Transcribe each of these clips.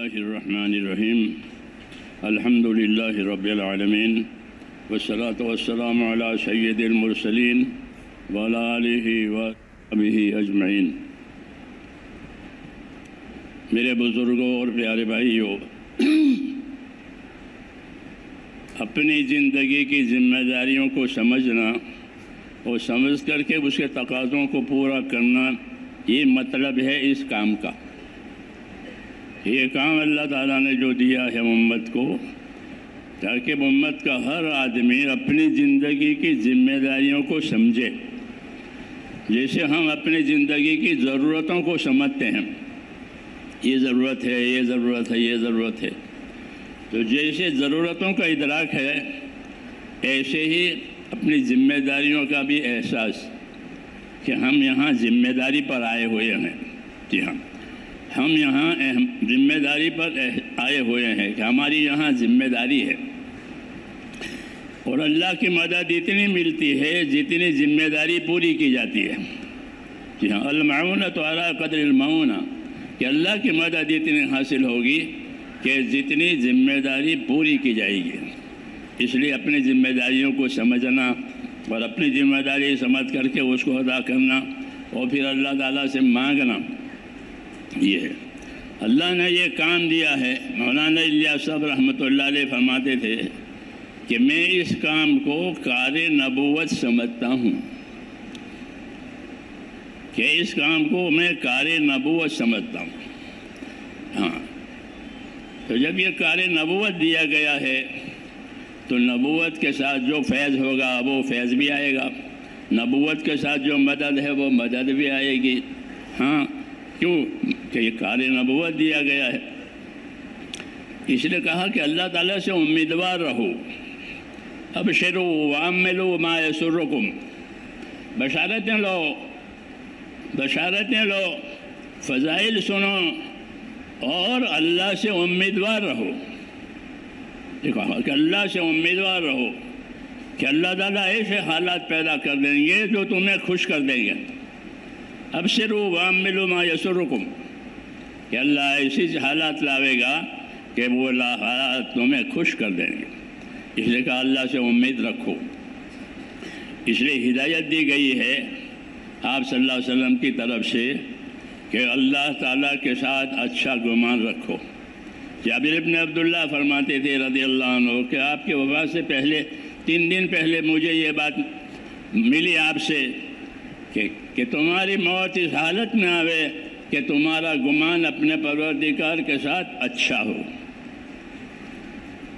الله الرحمن الرحيم الحمد لله رب العالمين والصلاة والسلام على سيد المرسلين وعلى آله وصحبه أجمعين۔ میرے بزرگوں اور پیارے بھائیوں، اپنی زندگی کی ذمہ داریوں کو سمجھنا اور سمجھ کر کے اس کے تقاضوں کو پورا کرنا، یہ مطلب ہے اس کام کا۔ یہ کام اللہ تعالیٰ نے جو دیا ہے امت کو، تاکہ امت کا ہر آدمی اپنی زندگی کی ذمہ داریوں کو سمجھے، جیسے ہم اپنی زندگی کی ضرورتوں کو سمجھتے ہیں۔ یہ ضرورت ہے، یہ ضرورت ہے، یہ ضرورت ہے، تو جیسے ضرورتوں کا ادراک ہے، ایسے ہی اپنی ذمہ داریوں کا بھی احساس کہ ہم یہاں ذمہ داری پر آئے ہوئے ہیں۔ جی ہاں، ہم یہاں ذمہ داری پر آئے ہوئے ہیں کہ ہماری یہاں ذمہ داری ہے، اور اللہ کی مدد اتنی ملتی ہے جتنی ذمہ داری پوری کی جاتی ہے۔ جی ہاں، المعونۃ علی قدر المعونہ، کہ اللہ کی مدد اتنی حاصل ہوگی کہ جتنی ذمہ داری پوری کی جائے گی۔ اس لیے اپنی ذمہ داریوں کو سمجھنا اور اپنی ذمہ داری سمجھ کر کے اس کو ادا کرنا، اور پھر اللہ تعالیٰ سے مانگنا، یہ ہے۔ اللہ نے یہ کام دیا ہے۔ مولانا الیاس صاحب رحمۃ اللہ علیہ فرماتے تھے کہ میں اس کام کو کار نبوت سمجھتا ہوں، کہ اس کام کو میں کار نبوت سمجھتا ہوں۔ ہاں، تو جب یہ کار نبوت دیا گیا ہے تو نبوت کے ساتھ جو فیض ہوگا وہ فیض بھی آئے گا، نبوت کے ساتھ جو مدد ہے وہ مدد بھی آئے گی۔ ہاں، کیوں کہ یہ کار نبوت دیا گیا ہے، اس لیے کہا کہ اللہ تعالیٰ سے امیدوار رہو۔ ابشروا وعملوا ما یسرکم، بشارتیں لو، بشارتیں لو، فضائل سنو اور اللہ سے امیدوار رہو۔ کہا کہ اللہ سے امیدوار رہو کہ اللہ تعالیٰ ایسے حالات پیدا کر دیں گے جو تمہیں خوش کر دیں گے۔ ابشروا وعملوا ما یسرکم، کہ اللہ ایسی حالات لاوے گا کہ وہ حالات تمہیں خوش کر دیں گے۔ اس لیے کہا اللہ سے امید رکھو۔ اس لیے ہدایت دی گئی ہے آپ صلی اللہ علیہ وسلم کی طرف سے کہ اللہ تعالیٰ کے ساتھ اچھا گمان رکھو۔ جابر بن عبداللہ فرماتے تھے رضی اللہ عنہ کہ آپ کے وفات سے پہلے 3 دن پہلے مجھے یہ بات ملی آپ سے کہ تمہاری موت اس حالت میں آوے کہ تمہارا گمان اپنے پروردگار کے ساتھ اچھا ہو۔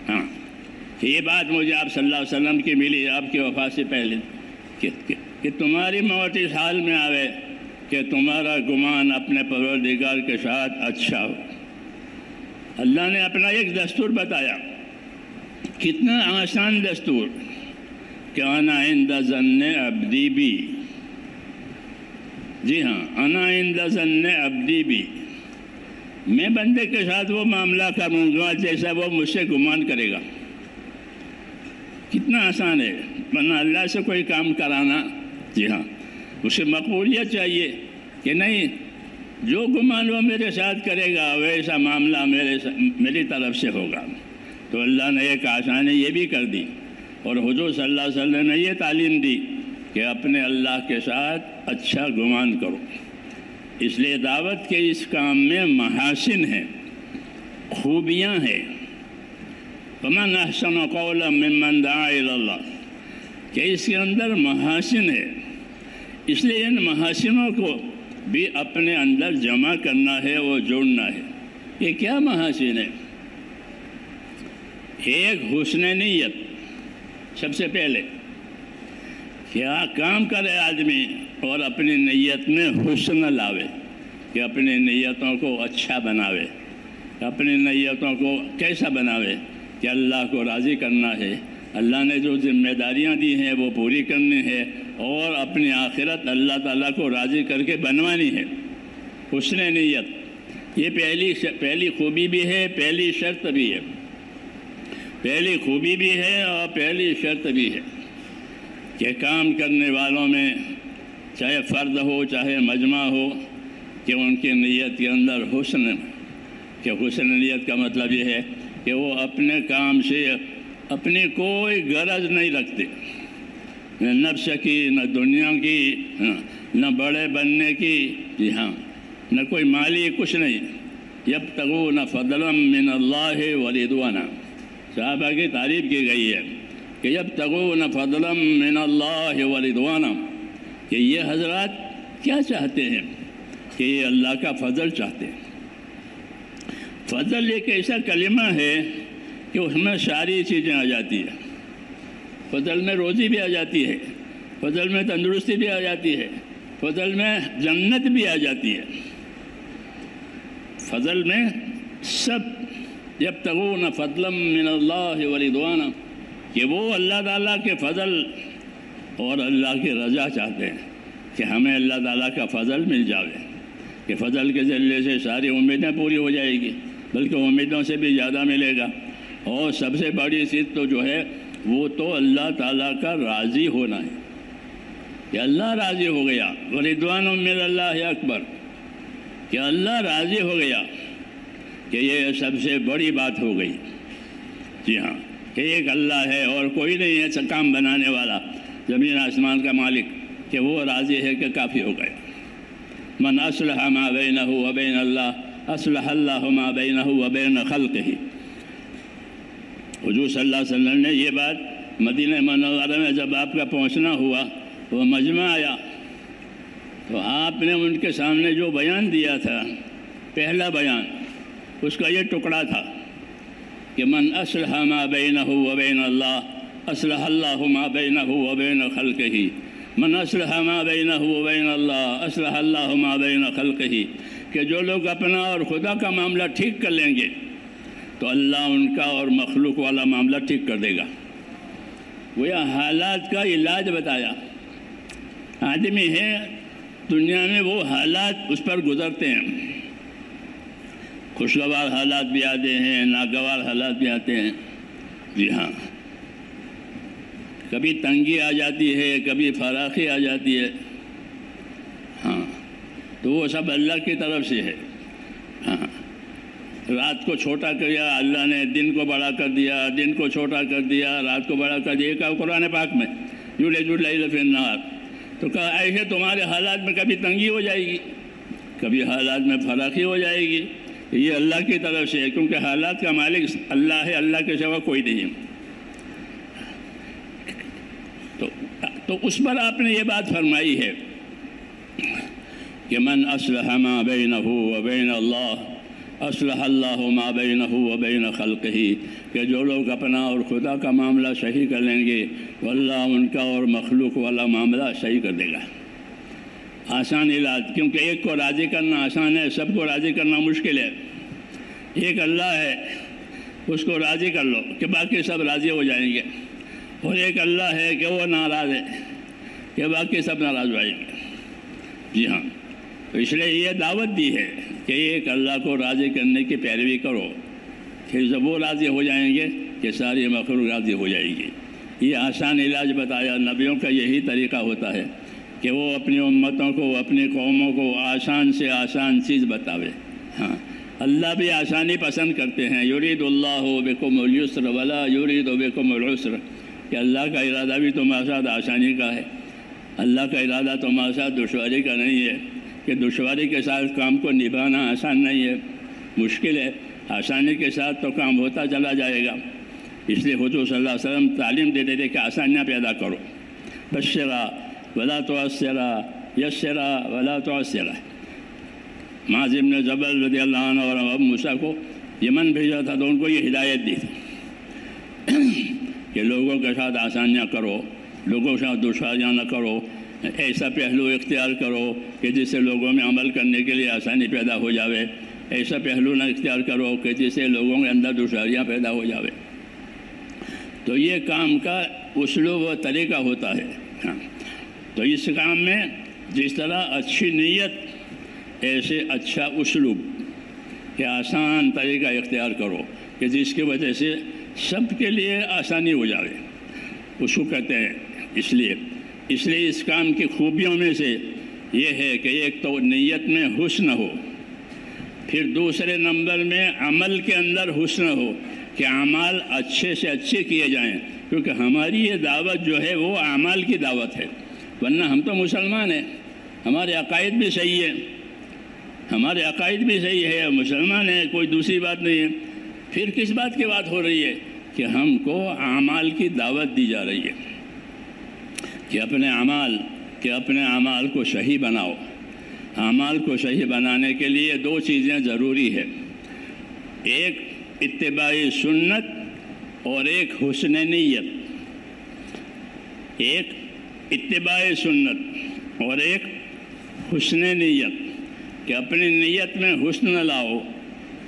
ہاں، یہ بات مجھے آپ صلی اللہ علیہ وسلم کی ملی آپ کی وفات سے پہلے کہ تمہاری موت اس حال میں آوے کہ تمہارا گمان اپنے پروردگار کے ساتھ اچھا ہو۔ اللہ نے اپنا ایک دستور بتایا، کتنا آسان دستور، کہ انا عند ظن عبدی بی۔ جی ہاں، انا عند ظن عبدی بی، میں بندے کے ساتھ وہ معاملہ کروں گا جیسا وہ مجھ سے گمان کرے گا۔ کتنا آسان ہے، ورنہ اللہ سے کوئی کام کرانا، جی ہاں، اسے مقبولیت چاہیے کہ نہیں، جو گمان وہ میرے ساتھ کرے گا ویسا معاملہ میری طرف سے ہوگا۔ تو اللہ نے ایک آسانی یہ بھی کر دی، اور حضور صلی اللہ علیہ وسلم نے یہ تعلیم دی کہ اپنے اللہ کے ساتھ اچھا گمان کرو۔ اس لیے دعوت کے اس کام میں محاسن ہیں، خوبیاں ہیں۔ فمن احسن قولا ممن دعا الی اللہ، کہ اس کے اندر محاسن ہے۔ اس لیے ان محاسنوں کو بھی اپنے اندر جمع کرنا ہے اور جوڑنا ہے۔ یہ کیا محاسن ہے؟ ایک حسن نیت، سب سے پہلے کیا کام کرے آدمی اور اپنی نیت میں حسن لاوے، کہ اپنی نیتوں کو اچھا بناوے۔ اپنی نیتوں کو کیسا بناوے؟ کہ اللہ کو راضی کرنا ہے، اللہ نے جو ذمہ داریاں دی ہیں وہ پوری کرنی ہے، اور اپنی آخرت اللہ تعالیٰ کو راضی کر کے بنوانی ہے۔ حسن نیت، یہ پہلی خوبی بھی ہے، پہلی شرط بھی ہے۔ پہلی خوبی بھی ہے اور پہلی شرط بھی ہے کہ کام کرنے والوں میں چاہے فرد ہو چاہے مجمع ہو، کہ ان کی نیت کے اندر حسن کہ حسن نیت کا مطلب یہ ہے کہ وہ اپنے کام سے اپنی کوئی غرض نہیں رکھتے، نہ نفس کی، نہ دنیا کی، نہ بڑے بننے کی، جی ہاں، نہ کوئی مالی، کچھ نہیں۔ یبتغون فضلا من اللہ ورضوانا، صحابہ کی تعریف کی گئی ہے کہ یبتغون فضلا من اللہ ورضوانا، کہ یہ حضرات کیا چاہتے ہیں کہ یہ اللہ کا فضل چاہتے ہیں۔ فضل ایک ایسا کلمہ ہے کہ اس میں ساری چیزیں آ جاتی ہیں۔ فضل میں روزی بھی آ جاتی ہے، فضل میں تندرستی بھی آ جاتی ہے، فضل میں جنت بھی آ جاتی ہے، فضل میں سب۔ یبتغون فضلا من اللہ ورضوانا، کہ وہ اللہ تعالیٰ کے فضل اور اللہ کی رضا چاہتے ہیں کہ ہمیں اللہ تعالیٰ کا فضل مل جاوے، کہ فضل کے ذریعے سے ساری امیدیں پوری ہو جائے گی، بلکہ امیدوں سے بھی زیادہ ملے گا۔ اور سب سے بڑی چیز تو جو ہے وہ تو اللہ تعالیٰ کا راضی ہونا ہے، کہ اللہ راضی ہو گیا۔ ورضوان من اللہ اکبر، کہ اللہ راضی ہو گیا، کہ یہ سب سے بڑی بات ہو گئی۔ جی ہاں، کہ ایک اللہ ہے اور کوئی نہیں ہے کام بنانے والا، زمین آسمان کا مالک، کہ وہ راضی ہے کہ کافی ہو گئے۔ من اصلح ما بینہ و بین اللہ اصلح اللہ ما بینہ و بین خلقہ۔ حضور صلی اللہ علیہ وسلم نے یہ بات مدینہ منورہ میں جب آپ کا پہنچنا ہوا، وہ مجمع آیا، تو آپ نے ان کے سامنے جو بیان دیا تھا، پہلا بیان اس کا یہ ٹکڑا تھا کہ من اصلح ما بینہ و بین اللہ اصلح اللہ ما بینہ و بین خلقہ، من اصلح ما بینہ و بین اللہ اصلح اللہ ما بین خلقہ، کہ جو لوگ اپنا اور خدا کا معاملہ ٹھیک کر لیں گے تو اللہ ان کا اور مخلوق والا معاملہ ٹھیک کر دے گا۔ وہ حالات کا علاج بتایا۔ آدمی ہے دنیا میں، وہ حالات اس پر گزرتے ہیں، خوشگوار حالات بھی آتے ہیں، ناگوار حالات بھی آتے ہیں۔ جی ہاں، کبھی تنگی آ جاتی ہے، کبھی فراخی آ جاتی ہے، ہاں، تو وہ سب اللہ کی طرف سے ہے۔ ہاں، رات کو چھوٹا کیا اللہ نے، دن کو بڑا کر دیا، دن کو چھوٹا کر دیا، رات کو بڑا کر دیا، کہ قرآن پاک میں یولج اللیل فی النہار۔ تو کہا ایسے تمہارے حالات میں کبھی تنگی ہو جائے گی، کبھی حالات میں فراخی ہو جائے گی، یہ اللہ کی طرف سے ہے، کیونکہ حالات کا مالک اللہ ہے، اللہ کے سوا کوئی نہیں ہے۔ تو اس پر آپ نے یہ بات فرمائی ہے کہ من اصلح ما بینہ و بین اللہ اصلح اللہ ما بینہ و بین خلقہ، کہ جو لوگ اپنا اور خدا کا معاملہ صحیح کر لیں گے تو اللہ ان کا اور مخلوق والا معاملہ صحیح کر دے گا۔ آسان علاج، کیونکہ ایک کو راضی کرنا آسان ہے، سب کو راضی کرنا مشکل ہے۔ ایک اللہ ہے، اس کو راضی کر لو کہ باقی سب راضی ہو جائیں گے، اور ایک اللہ ہے کہ وہ ناراض ہے کہ باقی سب ناراض ہو جائیں گے۔ جی ہاں، تو اس لیے یہ دعوت دی ہے کہ ایک اللہ کو راضی کرنے کی پیروی کرو، کہ جب وہ راضی ہو جائیں گے کہ ساری مخلوق راضی ہو جائے گی۔ یہ آسان علاج بتایا۔ نبیوں کا یہی طریقہ ہوتا ہے کہ وہ اپنی امتوں کو، اپنی قوموں کو آسان سے آسان چیز بتاوے۔ ہاں، اللہ بھی آسانی پسند کرتے ہیں۔ یرید اللہ بکم اليسر ولا یرید بکم العسر، کہ اللہ کا ارادہ بھی تمہارے ساتھ آسانی کا ہے، اللہ کا ارادہ تمہارے ساتھ دشواری کا نہیں ہے، کہ دشواری کے ساتھ کام کو نبھانا آسان نہیں ہے، مشکل ہے۔ آسانی کے ساتھ تو کام ہوتا چلا جائے گا۔ اس لیے حضور صلی اللہ علیہ وسلم تعلیم دیتے تھے کہ آسانیاں پیدا کرو، بشرا ولا تعسرا، یسرا ولا تعسرا۔ معاذ بن جبل رضی اللہ عنہ اور ابو موسیٰ کو یمن بھیجا تھا تو ان کو یہ ہدایت دی تھی کہ لوگوں کے ساتھ آسانیاں کرو، لوگوں کے ساتھ دشواریاں نہ کرو، ایسا پہلو اختیار کرو کہ جس سے لوگوں میں عمل کرنے کے لیے آسانی پیدا ہو جاوے، ایسا پہلو نہ اختیار کرو کہ جس سے لوگوں کے اندر دشواریاں پیدا ہو جاوے۔ تو یہ کام کا اسلوب و طریقہ ہوتا ہے۔ ہاں، تو اس کام میں جس طرح اچھی نیت ایسے اچھا اسلوب، کہ آسان طریقہ اختیار کرو کہ جس کی وجہ سے سب کے لیے آسانی ہو جاوے، اس کو کہتے ہیں۔ اس لیے اس کام کی خوبیوں میں سے یہ ہے کہ ایک تو نیت میں حسن ہو، پھر دوسرے نمبر میں عمل کے اندر حسن ہو کہ اعمال اچھے سے اچھے کیے جائیں، کیونکہ ہماری یہ دعوت جو ہے وہ اعمال کی دعوت ہے، ورنہ ہم تو مسلمان ہیں، ہمارے عقائد بھی صحیح ہے، ہمارے عقائد بھی صحیح ہے، مسلمان ہیں، کوئی دوسری بات نہیں ہے۔ پھر کس بات کی بات ہو رہی ہے کہ ہم کو اعمال کی دعوت دی جا رہی ہے کہ اپنے اعمال کو صحیح بناؤ۔ اعمال کو صحیح بنانے کے لیے دو چیزیں ضروری ہے، ایک اتباع سنت اور ایک حسن نیت۔ ایک اتباع سنت اور ایک حسن نیت، کہ اپنی نیت میں حسن لاؤ۔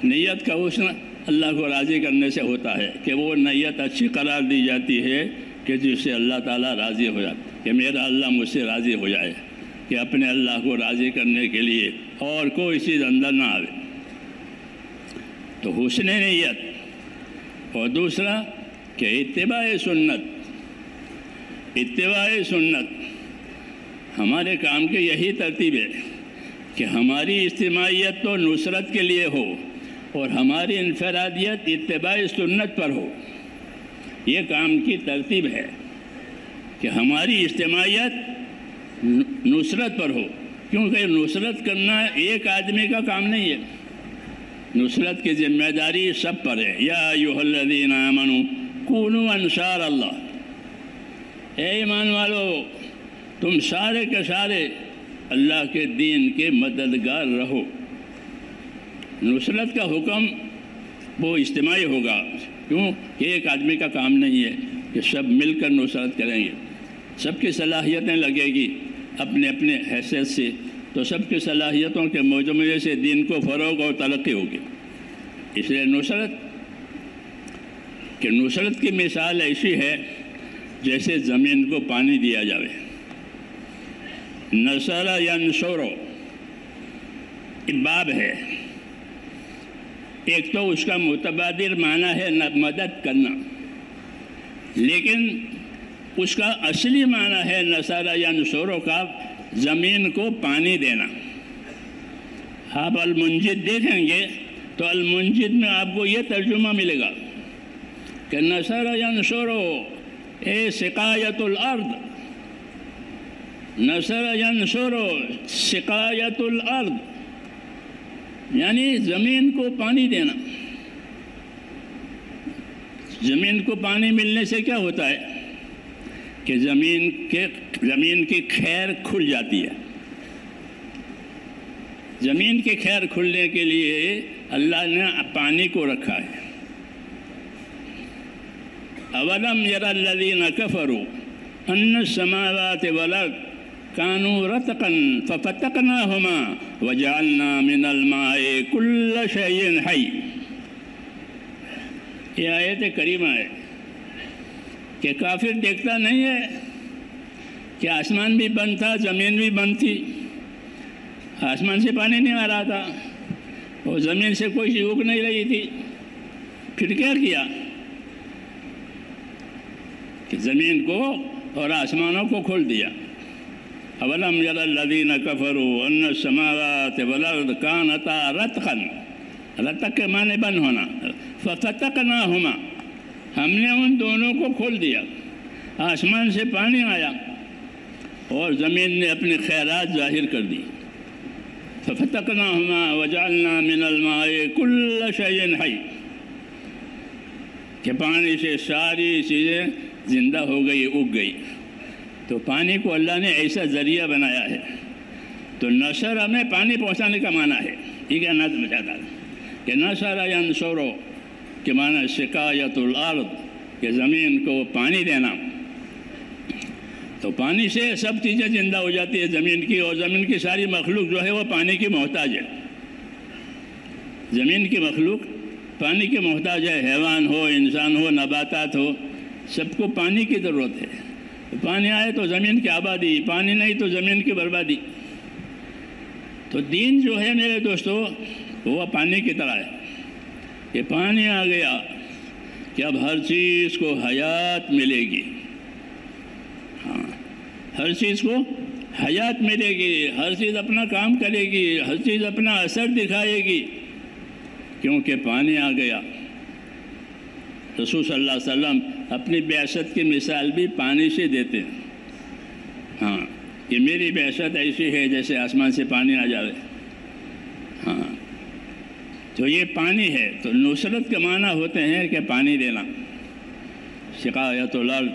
نیت کا حسن اللہ کو راضی کرنے سے ہوتا ہے کہ وہ نیت اچھی قرار دی جاتی ہے کہ جس سے اللہ تعالیٰ راضی ہو جائے، کہ میرا اللہ مجھ سے راضی ہو جائے، کہ اپنے اللہ کو راضی کرنے کے لیے اور کوئی چیز اندر نہ آوے۔ تو حسن نیت، اور دوسرا کہ اتباع سنت۔ اتباع سنت ہمارے کام کی یہی ترتیب ہے کہ ہماری اجتماعیت تو نصرت کے لیے ہو اور ہماری انفرادیت اتباع سنت پر ہو۔ یہ کام کی ترتیب ہے کہ ہماری اجتماعیت نصرت پر ہو، کیونکہ نصرت کرنا ایک آدمی کا کام نہیں ہے، نصرت کی ذمہ داری سب پر ہے۔ یا ایھا الذین آمنوا کونوا انصار اللہ، اے ایمان والو تم سارے کے سارے اللہ کے دین کے مددگار رہو۔ نصرت کا حکم وہ اجتماعی ہوگا، کیوں کہ ایک آدمی کا کام نہیں ہے کہ سب مل کر نصرت کریں گے، سب کی صلاحیتیں لگے گی اپنے اپنے حیثیت سے، تو سب کی صلاحیتوں کے مجموعے سے دین کو فروغ اور ترقی ہوگی۔ اس لیے نصرت کی مثال ایسی ہے جیسے زمین کو پانی دیا جاوے۔ نصر ینصر باب ہے، ایک تو اس کا متبادر معنی ہے مدد کرنا، لیکن اس کا اصلی معنی ہے نصر ینصر کا زمین کو پانی دینا۔ آپ المنجد دیکھیں گے تو المنجد میں آپ کو یہ ترجمہ ملے گا کہ نصر ینصر اے سقایت الارض، نصر ینصر سقایت الارض، یعنی زمین کو پانی دینا۔ زمین کو پانی ملنے سے کیا ہوتا ہے کہ زمین کی خیر کھل جاتی ہے۔ زمین کی خیر کھلنے کے لیے اللہ نے پانی کو رکھا ہے۔ اولم یر الذین کفروا ان السماوات والارض كانوا رتقا ففتقناهما وجعلنا من الماء كل شيء حي۔ یہ آیت کریمہ ہے کہ کافر دیکھتا نہیں ہے کہ آسمان بھی بند تھا، زمین بھی بند تھی، آسمان سے پانی نہیں آ رہا تھا اور زمین سے کوئی چیز اگ نہیں رہی تھی، پھر کیا کیا کہ زمین کو اور آسمانوں کو کھول دیا۔ اولم یر الذین کفروا ان السماوات والارض کانتا رتقا، رتق کے معنی بند ہونا، ففتقناہما، ہم نے ان دونوں کو کھول دیا، آسمان سے پانی آیا اور زمین نے اپنی خیرات ظاہر کر دی۔ ففتقناہما وجعلنا من الماء كل شيء حي، کہ پانی سے ساری چیزیں زندہ ہو گئی، اگ گئی۔ تو پانی کو اللہ نے ایسا ذریعہ بنایا ہے۔ تو نصر ہمیں پانی پہنچانے کا معنی ہے، یہ کیا نظم چاہتا ہے کہ نصر ینصر کے معنی سقایت الارض، کہ زمین کو پانی دینا۔ تو پانی سے سب چیزیں زندہ ہو جاتی ہے زمین کی، اور زمین کی ساری مخلوق جو ہے وہ پانی کی محتاج ہے۔ زمین کی مخلوق پانی کی محتاج ہے، حیوان ہو، انسان ہو، نباتات ہو، سب کو پانی کی ضرورت ہے۔ پانی آئے تو زمین کی آبادی، پانی نہیں تو زمین کی بربادی۔ تو دین جو ہے میرے دوستو وہ پانی کی طرح ہے کہ پانی آ گیا کہ اب ہر چیز کو حیات ملے گی۔ ہاں، ہر چیز کو حیات ملے گی، ہر چیز اپنا کام کرے گی، ہر چیز اپنا اثر دکھائے گی۔ کیونکہ پانی آ گیا۔ رسول صلی اللہ علیہ وسلم اپنی بعثت کی مثال بھی پانی سے دیتے ہیں۔ ہاں، کہ میری بعثت ایسی ہے جیسے آسمان سے پانی آ جاوے۔ ہاں، تو یہ پانی ہے، تو نصرت کے معنی ہوتے ہیں کہ پانی دینا۔ سقایۃ الارض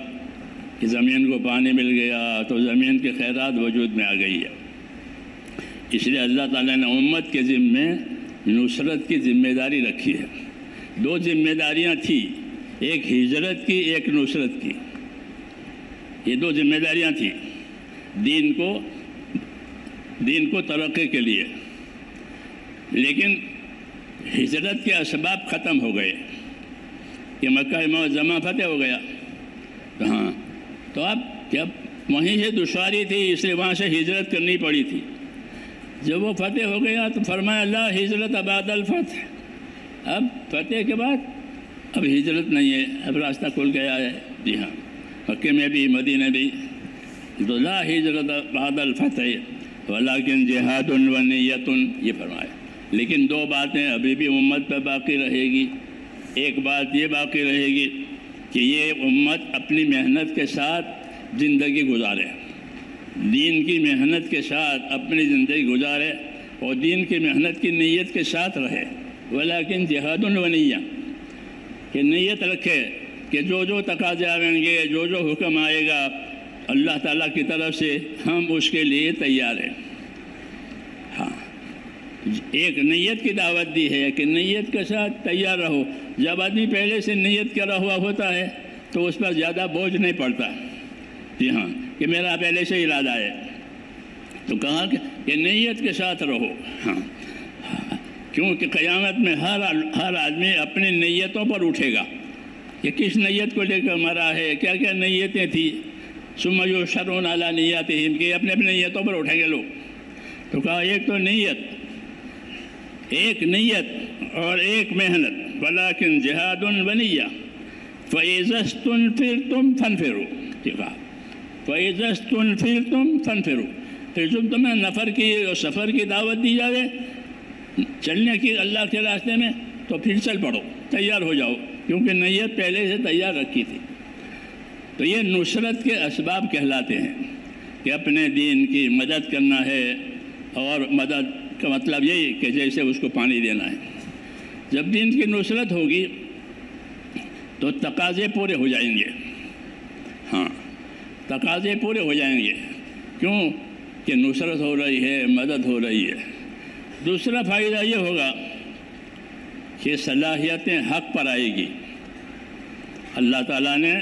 کہ زمین کو پانی مل گیا تو زمین کے خیرات وجود میں آ گئی ہے۔ اس لیے اللہ تعالیٰ نے امت کے ذمے نصرت کی ذمہ داری رکھی ہے۔ دو ذمہ داریاں تھیں، ایک ہجرت کی، ایک نصرت کی۔ یہ دو ذمہ داریاں تھیں دین کو ترقی کے لیے، لیکن ہجرت کے اسباب ختم ہو گئے کہ مکہ معظمہ فتح ہو گیا۔ ہاں، تو اب جب وہیں سے دشواری تھی اس لیے وہاں سے ہجرت کرنی پڑی تھی۔ جب وہ فتح ہو گیا تو فرمایا لا ہجرت بعد الفتح، اب فتح کے بعد اب ہجرت نہیں ہے، اب راستہ کھل گیا ہے۔ جی ہاں، مکے میں بھی مدینہ بھی، تو لا ہجرت بعد الفتح ولکن جہاد و نیت، یہ فرمایا۔ لیکن دو باتیں ابھی بھی امت پہ باقی رہے گی۔ ایک بات یہ باقی رہے گی کہ یہ امت اپنی محنت کے ساتھ زندگی گزارے، دین کی محنت کے ساتھ اپنی زندگی گزارے اور دین کی محنت کی نیت کے ساتھ رہے، ولیکن جہاد و نیہ، کہ نیت رکھے کہ جو تقاضے آئیں گے، جو حکم آئے گا اللہ تعالیٰ کی طرف سے، ہم اس کے لیے تیار ہیں۔ ہاں، ایک نیت کی دعوت دی ہے کہ نیت کے ساتھ تیار رہو۔ جب آدمی پہلے سے نیت کرا ہوا ہوتا ہے تو اس پر زیادہ بوجھ نہیں پڑتا۔ جی ہاں، کہ میرا پہلے سے ارادہ ہے، تو کہا کہ نیت کے ساتھ رہو۔ ہاں، کیونکہ قیامت میں ہر آدمی اپنی نیتوں پر اٹھے گا کہ کس نیت کو لے کر مرا ہے، کیا کیا نیتیں تھیں۔ ثم یحشرون علی نیاتہم، کہ اپنے نیتوں پر اٹھیں گے لوگ۔ تو کہا ایک تو نیت اور ایک محنت، ولیکن جہاد و نیہ فَإِذَا اسْتُنْفِرْتُمْ فَانْفِرُوا، کہا فَإِذَا اسْتُنْفِرْتُمْ فَانْفِرُوا، پھر جب تمہیں نفر کی اور سفر کی دعوت دی جائے، چلنے کی اللہ کے راستے میں، تو پھر چل پڑو، تیار ہو جاؤ، کیونکہ نیت پہلے سے تیار رکھی تھی۔ تو یہ نصرت کے اسباب کہلاتے ہیں کہ اپنے دین کی مدد کرنا ہے، اور مدد کا مطلب یہی کہ جیسے اس کو پانی دینا ہے۔ جب دین کی نصرت ہوگی تو تقاضے پورے ہو جائیں گے۔ ہاں، تقاضے پورے ہو جائیں گے، کیوں کہ نصرت ہو رہی ہے، مدد ہو رہی ہے۔ دوسرا فائدہ یہ ہوگا کہ صلاحیتیں حق پر آئے گی۔ اللہ تعالیٰ نے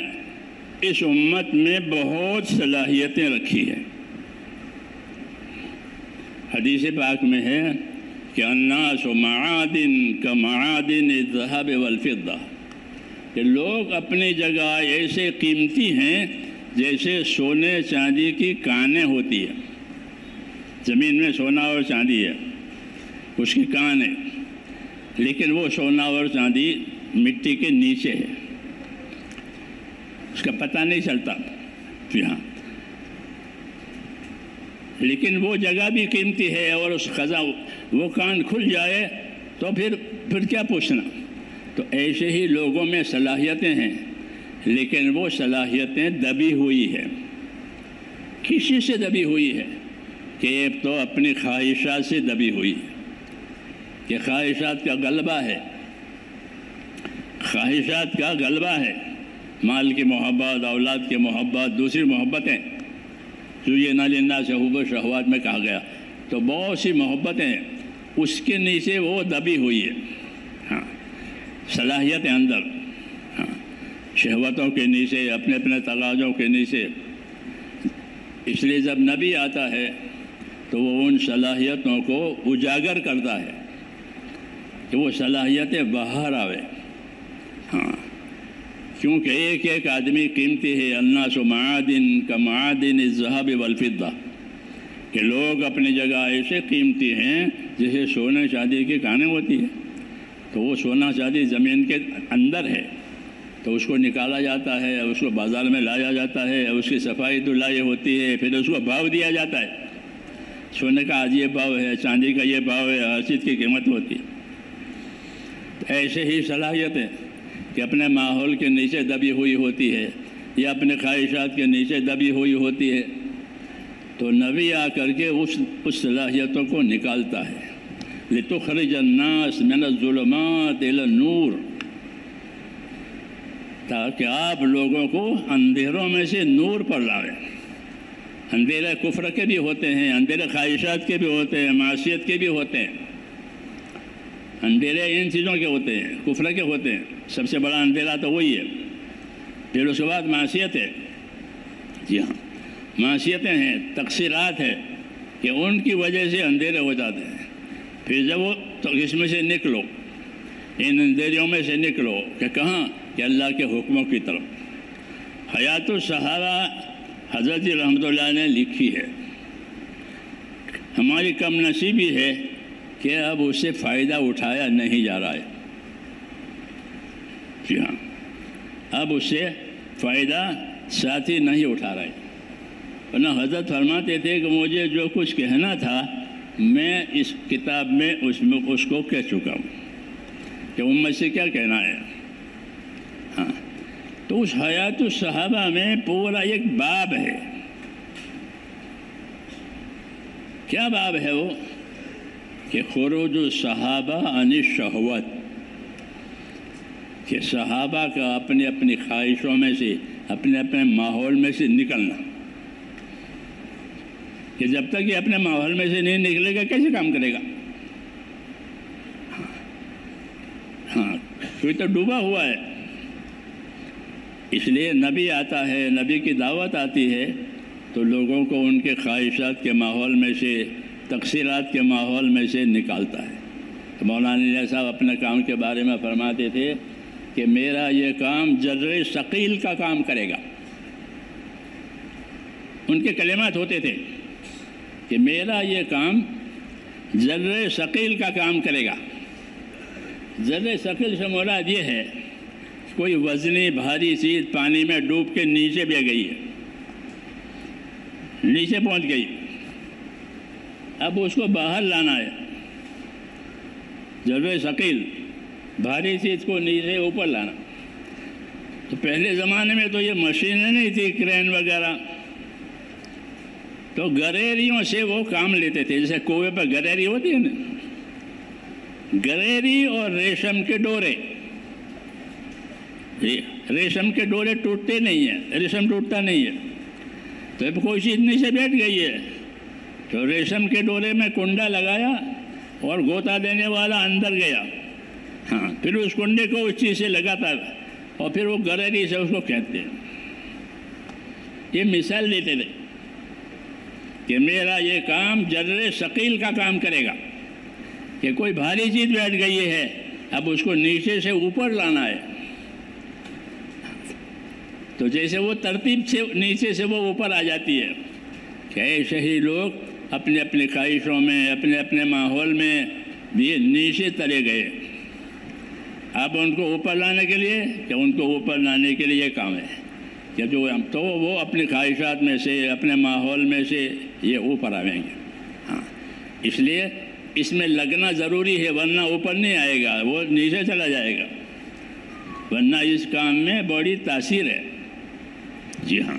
اس امت میں بہت صلاحیتیں رکھی ہیں۔ حدیث پاک میں ہے کہ الناس معادن کمعادن الذهب والفضہ، کہ لوگ اپنی جگہ ایسے قیمتی ہیں جیسے سونے چاندی کی کانیں ہوتی ہے۔ زمین میں سونا اور چاندی ہے، اس کی کان ہے، لیکن وہ سونا اور چاندی مٹی کے نیچے ہے، اس کا پتہ نہیں چلتا۔ جی ہاں، لیکن وہ جگہ بھی قیمتی ہے، اور اس وہ کان کھل جائے تو پھر کیا پوچھنا۔ تو ایسے ہی لوگوں میں صلاحیتیں ہیں، لیکن وہ صلاحیتیں دبی ہوئی ہے۔ کسی سے دبی ہوئی ہے کہ ایک تو اپنی خواہشات سے دبی ہوئی ہے، کہ خواہشات کا غلبہ ہے، خواہشات کا غلبہ ہے، مال کی محبت، اولاد کی محبت، دوسری محبتیں، جو یہ نالندہ سے حب و شہوات میں کہا گیا، تو بہت سی محبتیں اس کے نیچے وہ دبی ہوئی ہے۔ ہاں، صلاحیت اندر، ہاں، شہوتوں کے نیچے، اپنے اپنے تقاضوں کے نیچے۔ اس لیے جب نبی آتا ہے تو وہ ان صلاحیتوں کو اجاگر کرتا ہے کہ وہ صلاحیتیں باہر آوے۔ ہاں، کیونکہ ایک ایک آدمی قیمتی ہے۔ الناس معادن کمعادن الذهب والفضہ، کہ لوگ اپنی جگہ ایسے قیمتی ہیں جیسے سونے چاندی کی کانیں ہوتی ہے۔ تو وہ سونا چاندی زمین کے اندر ہے، تو اس کو نکالا جاتا ہے، اس کو بازار میں لایا جاتا ہے، اس کی صفائی دھلائی ہوتی ہے، پھر اس کو بھاؤ دیا جاتا ہے۔ سونے کا آج یہ بھاؤ ہے، چاندی کا یہ بھاؤ ہے، ہر چیز کی قیمت ہوتی ہے۔ ایسے ہی صلاحیتیں کہ اپنے ماحول کے نیچے دبی ہوئی ہوتی ہے یا اپنے خواہشات کے نیچے دبی ہوئی ہوتی ہے، تو نبی آ کر کے اس صلاحیتوں کو نکالتا ہے۔ لِتُخْرِجَ النَّاسَ مِنَ الظُّلُمَاتِ إِلَى النُّورِ، تاکہ آپ لوگوں کو اندھیروں میں سے نور پر لائیں۔ اندھیرے کفر کے بھی ہوتے ہیں، اندھیرے خواہشات کے بھی ہوتے ہیں، معصیت کے بھی ہوتے ہیں، اندھیرے ان چیزوں کے ہوتے ہیں، کفر کے ہوتے ہیں۔ سب سے بڑا اندھیرا تو وہی ہے۔ پھر اس کے بعد معصیت ہے، جی ہاں معصیتیں ہیں، تقصیرات ہیں کہ ان کی وجہ سے اندھیرے ہو جاتے ہیں۔ پھر جب وہ تو اس میں سے نکلو، ان اندھیریوں میں سے نکلو کہ کہاں، کہ اللہ کے حکموں کی طرف۔ حیات الصحابہ حضرت رحمۃ اللہ نے لکھی ہے۔ ہماری کم نصیبی ہے کہ اب اس سے فائدہ اٹھایا نہیں جا رہا ہے، جی ہاں اب اس سے فائدہ ساتھی نہیں اٹھا رہے۔ ورنہ حضرت فرماتے تھے کہ مجھے جو کچھ کہنا تھا میں اس کتاب میں اس کو کہہ چکا ہوں کہ امت سے کیا کہنا ہے۔ ہاں تو اس حیات الصحابہ میں پورا ایک باب ہے۔ کیا باب ہے وہ؟ کہ خروج الصحابہ عن الشہوت، کہ صحابہ کا اپنے اپنی خواہشوں میں سے، اپنے اپنے ماحول میں سے نکلنا، کہ جب تک یہ اپنے ماحول میں سے نہیں نکلے گا کیسے کام کرے گا؟ ہاں کوئی تو ڈوبا ہوا ہے۔ اس لیے نبی آتا ہے، نبی کی دعوت آتی ہے تو لوگوں کو ان کے خواہشات کے ماحول میں سے، تقصیرات کے ماحول میں سے نکالتا ہے۔ مولانا علیہ صاحب اپنے کام کے بارے میں فرماتے تھے کہ میرا یہ کام ذرے ثقیل کا کام کرے گا۔ ان کے کلمات ہوتے تھے کہ میرا یہ کام ذرے ثقیل کا کام کرے گا۔ ذرے ثقیل سے مراد یہ ہے کوئی وزنی بھاری چیز پانی میں ڈوب کے نیچے بہ گئی ہے، نیچے پہنچ گئی، اب اس کو باہر لانا ہے۔ ذرے ثقیل بھاری چیز کو نیچے اوپر لانا۔ تو پہلے زمانے میں تو یہ مشینیں نہیں تھی، کرین وغیرہ، تو گریریوں سے وہ کام لیتے تھے۔ جیسے کنویں پہ گریری ہوتی ہے نا، گریری اور ریشم کے ڈورے، ریشم کے ڈورے ٹوٹتے نہیں ہیں، ریشم ٹوٹتا نہیں ہے۔ تو اب کوئی چیز نیچے بیٹھ گئی ہے تو ریشم کے ڈورے میں کنڈا لگایا اور گوتا دینے والا اندر گیا، ہاں پھر اس کنڈے کو اس چیز سے لگاتا ہے اور پھر وہ گریری سے اس کو کھینچتے ہیں۔ یہ مثال دیتے تھے کہ میرا یہ کام ذرے ثقیل کا کام کرے گا، کہ کوئی بھاری چیز بیٹھ گئی ہے، اب اس کو نیچے سے اوپر لانا ہے۔ تو جیسے وہ ترتیب سے نیچے سے وہ اوپر آ جاتی ہے، کہ ایسے ہی لوگ اپنے اپنی خواہشوں میں، اپنے اپنے ماحول میں یہ نیچے تلے گئے۔ اب ان کو اوپر لانے کے لیے، کہ ان کو اوپر لانے کے لیے یہ کام ہے کہ جو تو وہ اپنی خواہشات میں سے، اپنے ماحول میں سے یہ اوپر آئیں گے۔ ہاں اس لیے اس میں لگنا ضروری ہے، ورنہ اوپر نہیں آئے گا، وہ نیچے چلا جائے گا۔ ورنہ اس کام میں بڑی تاثیر ہے، جی ہاں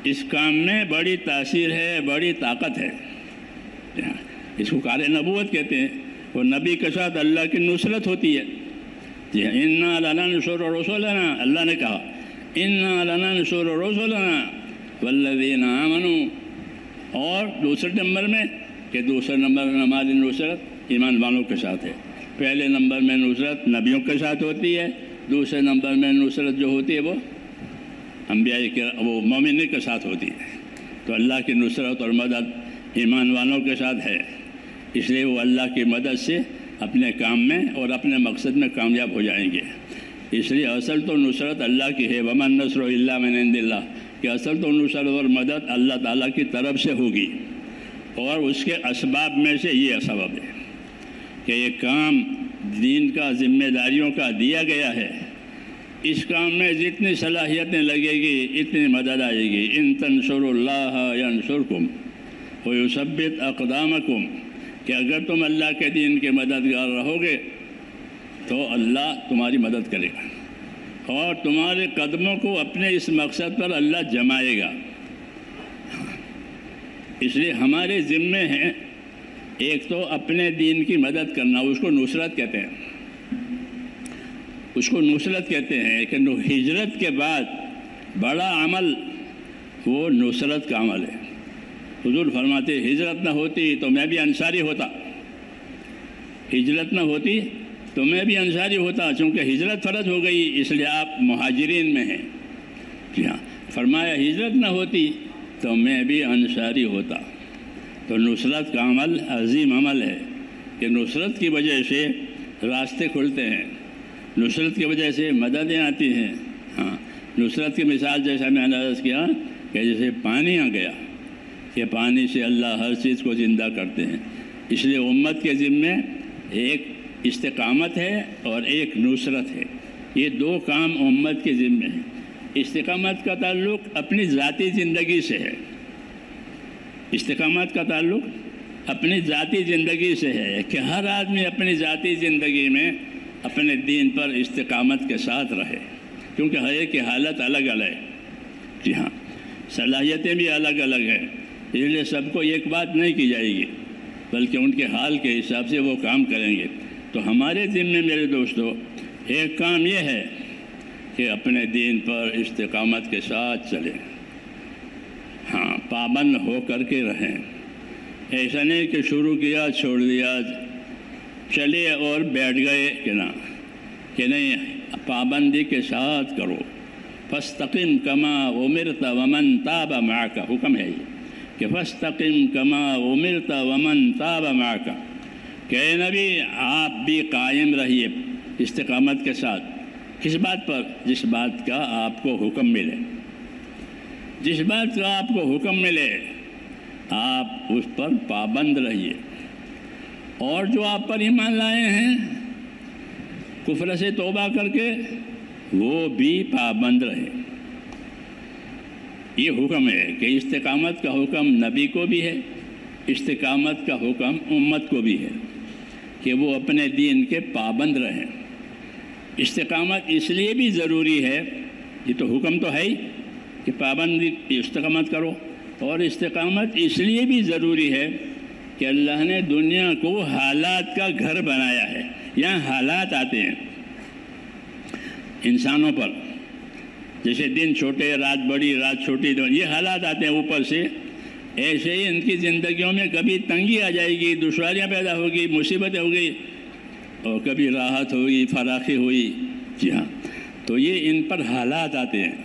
اس کام میں بڑی تاثیر ہے، بڑی طاقت ہے۔ اس کو کار نبوت کہتے ہیں۔ وہ نبی کے ساتھ اللہ کی نصرت ہوتی ہے۔ جی ہاں، اِنَّا لَنَنصُرُ رُسُلَنَا، اللہ نے کہا اِنَّا لَنَنصُرُ رُسُلَنَا وَالَّذِينَ آمَنُوا، اور دوسرے نمبر میں کہ دوسرے نمبر میں ہماری نصرت ایمان والوں کے ساتھ ہے۔ پہلے نمبر میں نصرت نبیوں کے ساتھ ہوتی ہے، دوسرے نمبر میں نصرت جو ہوتی ہے وہ انبیاء کے، وہ مومنین کے ساتھ ہوتی ہے۔ تو اللہ کی نصرت اور مدد ایمان والوں کے ساتھ ہے، اس لیے وہ اللہ کی مدد سے اپنے کام میں اور اپنے مقصد میں کامیاب ہو جائیں گے۔ اس لیے اصل تو نصرت اللہ کی ہے، وَمَا النَّصْرُ إِلَّا مِنْ عِنْدِ اللَّهِ، کہ اصل تو نصرت اور مدد اللہ تعالیٰ کی طرف سے ہوگی، اور اس کے اسباب میں سے یہ سبب ہے کہ یہ کام دین کا، ذمہ داریوں کا دیا گیا ہے۔ اس کام میں جتنی صلاحیتیں لگے گی اتنی مدد آئے گی۔ ان تنصروا اللہ ینصرکم ویثبت اقدامکم، کہ اگر تم اللہ کے دین کے مددگار رہو گے تو اللہ تمہاری مدد کرے گا اور تمہارے قدموں کو اپنے اس مقصد پر اللہ جمائے گا۔ اس لیے ہمارے ذمے ہیں ایک تو اپنے دین کی مدد کرنا، اس کو نصرت کہتے ہیں، اس کو نصرت کہتے ہیں کہ ہجرت کے بعد بڑا عمل وہ نصرت کا عمل ہے۔ حضور فرماتے ہجرت نہ ہوتی تو میں بھی انصاری ہوتا، ہجرت نہ ہوتی تو میں بھی انصاری ہوتا، چونکہ ہجرت فرض ہو گئی اس لیے آپ مہاجرین میں ہیں۔ جی ہاں، فرمایا ہجرت نہ ہوتی تو میں بھی انصاری ہوتا۔ تو نصرت کا عمل عظیم عمل ہے کہ نصرت کی وجہ سے راستے کھلتے ہیں، نصرت کی وجہ سے مددیں آتی ہیں۔ ہاں، نصرت کی مثال جیسا میں نے عرض کیا کہ جیسے پانی آ گیا کہ پانی سے اللہ ہر چیز کو زندہ کرتے ہیں۔ اس لیے امت کے ذمے ایک استقامت ہے اور ایک نصرت ہے، یہ دو کام امت کے ذمے ہیں۔ استقامت کا تعلق اپنی ذاتی زندگی سے ہے، استقامت کا تعلق اپنی ذاتی زندگی سے ہے کہ ہر آدمی اپنی ذاتی زندگی میں اپنے دین پر استقامت کے ساتھ رہے، کیونکہ ہر ایک کی حالت الگ الگ ہے۔ جی ہاں، صلاحیتیں بھی الگ الگ ہیں، اس لیے سب کو ایک بات نہیں کی جائے گی بلکہ ان کے حال کے حساب سے وہ کام کریں گے۔ تو ہمارے ذمے میرے دوستو ایک کام یہ ہے کہ اپنے دین پر استقامت کے ساتھ چلیں، ہاں، پابند ہو کر کے رہیں۔ ایسا نہیں کہ شروع کیا چھوڑ دیا، چلے اور بیٹھ گئے کہ نہیں، پابندی کے ساتھ کرو۔ فاستقم کما امرت ومن تاب معک، حکم ہے یہ کہ فاستقم کما امرت ومن تاب معک، کہ اے نبی آپ بھی قائم رہیے استقامت کے ساتھ۔ کس بات پر؟ جس بات کا آپ کو حکم ملے، جس بات کا آپ کو حکم ملے آپ اس پر پابند رہیے، اور جو آپ پر ایمان لائے ہیں کفر سے توبہ کر کے وہ بھی پابند رہے۔ یہ حکم ہے کہ استقامت کا حکم نبی کو بھی ہے، استقامت کا حکم امت کو بھی ہے کہ وہ اپنے دین کے پابند رہیں۔ استقامت اس لیے بھی ضروری ہے، یہ تو حکم تو ہے ہی کہ پابندی استقامت کرو، اور استقامت اس لیے بھی ضروری ہے کہ اللہ نے دنیا کو حالات کا گھر بنایا ہے۔ یہاں حالات آتے ہیں انسانوں پر، جیسے دن چھوٹے رات بڑی رات چھوٹی، یہ حالات آتے ہیں اوپر سے۔ ایسے ہی ان کی زندگیوں میں کبھی تنگی آ جائے گی، دشواریاں پیدا ہوگی، مصیبتیں ہوگی، اور کبھی راحت ہوگی، فراخی ہوئی۔ جی ہاں، تو یہ ان پر حالات آتے ہیں۔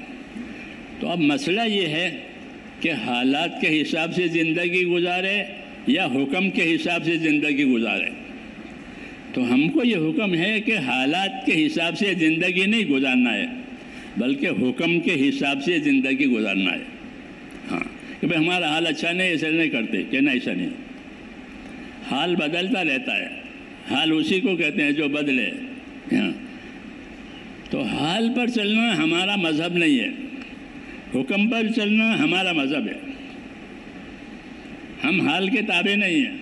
تو اب مسئلہ یہ ہے کہ حالات کے حساب سے زندگی گزارے یا حکم کے حساب سے زندگی گزارے۔ تو ہم کو یہ حکم ہے کہ حالات کے حساب سے زندگی نہیں گزارنا ہے بلکہ حکم کے حساب سے زندگی گزارنا ہے۔ ہاں، کہ بھئی ہمارا حال اچھا نہیں، ایسا نہیں کرتے، کہنا ایسا نہیں، حال بدلتا رہتا ہے، حال اسی کو کہتے ہیں جو بدلے۔ ہاں، تو حال پر چلنا ہمارا مذہب نہیں ہے، حکم پر چلنا ہمارا مذہب ہے۔ ہم حال کے تابع نہیں ہیں۔